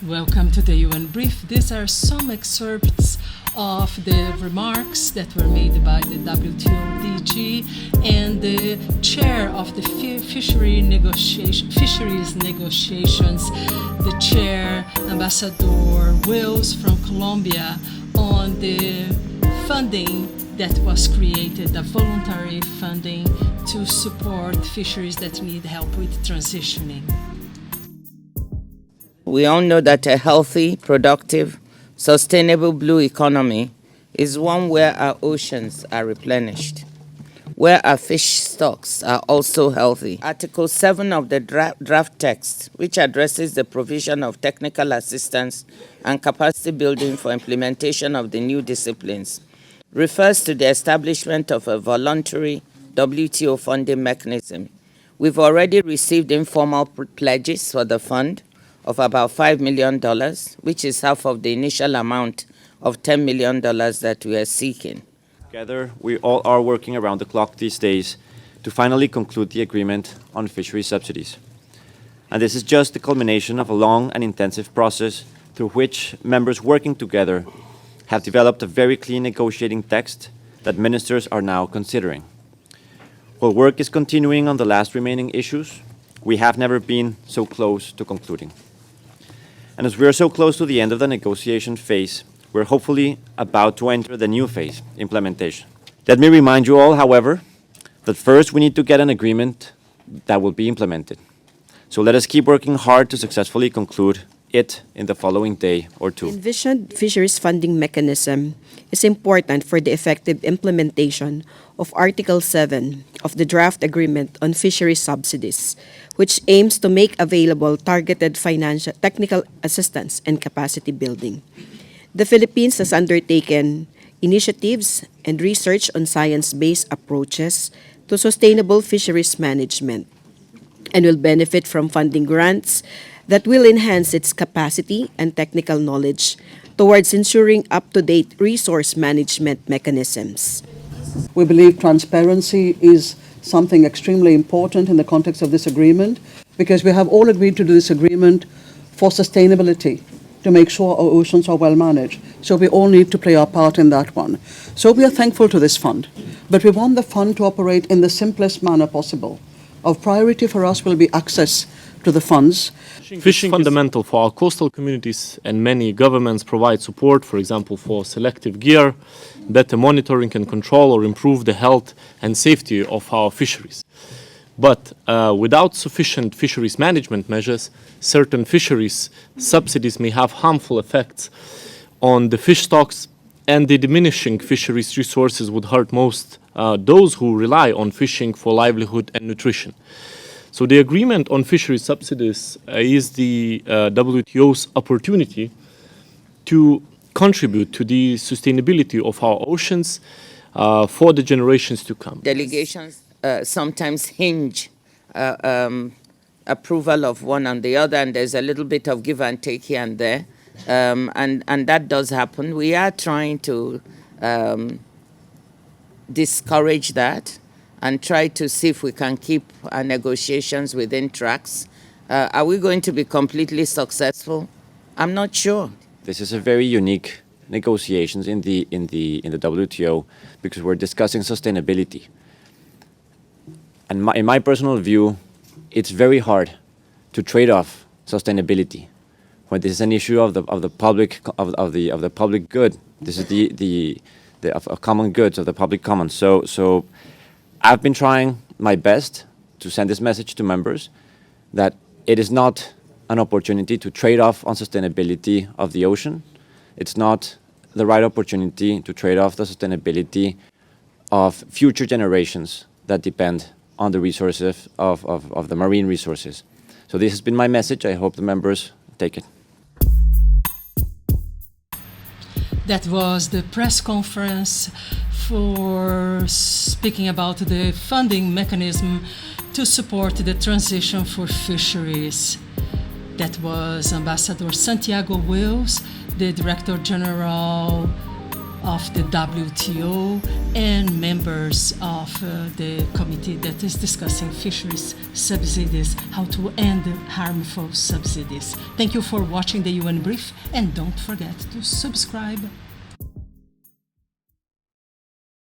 Welcome to the UN Brief. These are some excerpts of the remarks that were made by the WTO DG and the chair of the Fisheries negotiations, the chair, Ambassador Wills from Colombia, on the funding that was created, the voluntary funding to support fisheries that need help with transitioning. We all know that a healthy, productive, sustainable blue economy is one where our oceans are replenished, where our fish stocks are also healthy. Article 7 of the draft text, which addresses the provision of technical assistance and capacity building for implementation of the new disciplines, refers to the establishment of a voluntary WTO funding mechanism. We've already received informal pledges for the fund of about $5 million, which is half of the initial amount of $10 million that we are seeking. Together, we all are working around the clock these days to finally conclude the agreement on fishery subsidies. And this is just the culmination of a long and intensive process through which members working together have developed a very clean negotiating text that ministers are now considering. While work is continuing on the last remaining issues, we have never been so close to concluding. And as we are so close to the end of the negotiation phase, we're hopefully about to enter the new phase, implementation. Let me remind you all, however, that first we need to get an agreement that will be implemented. So let us keep working hard to successfully conclude it in the following day or two. The envisioned fisheries funding mechanism is important for the effective implementation of Article 7 of the draft agreement on fisheries subsidies, which aims to make available targeted financial, technical assistance and capacity building. The Philippines has undertaken initiatives and research on science-based approaches to sustainable fisheries management and will benefit from funding grants that will enhance its capacity and technical knowledge towards ensuring up-to-date resource management mechanisms. We believe transparency is something extremely important in the context of this agreement because we have all agreed to do this agreement for sustainability, to make sure our oceans are well managed. So we all need to play our part in that one. So we are thankful to this fund, but we want the fund to operate in the simplest manner possible. Of priority for us will be access to the funds. Fishing is fundamental for our coastal communities, and many governments provide support, for example, for selective gear, better monitoring and control, or improve the health and safety of our fisheries. But without sufficient fisheries management measures, certain fisheries subsidies may have harmful effects on the fish stocks, and the diminishing fisheries resources would hurt most those who rely on fishing for livelihood and nutrition. So the agreement on fisheries subsidies is the WTO's opportunity to contribute to the sustainability of our oceans for the generations to come. Delegations sometimes hinge approval of one on the other, and there's a little bit of give and take here and there, and that does happen. We are trying to discourage that and try to see if we can keep our negotiations within tracks. Are we going to be completely successful? I'm not sure. This is a very unique negotiations in the WTO because we're discussing sustainability. And in my personal view, it's very hard to trade off sustainability when this is an issue of the public good. This is the common goods of the public common. So I've been trying my best to send this message to members that it is not an opportunity to trade off on sustainability of the ocean. It's not the right opportunity to trade off the sustainability of future generations that depend on the resources of the marine resources. So this has been my message. I hope the members take it. That was the press conference for speaking about the funding mechanism to support the transition for fisheries. That was Ambassador Santiago Wills, the Director General of the WTO and members of the committee that is discussing fisheries subsidies, how to end harmful subsidies. Thank you for watching the UN Brief, and don't forget to subscribe.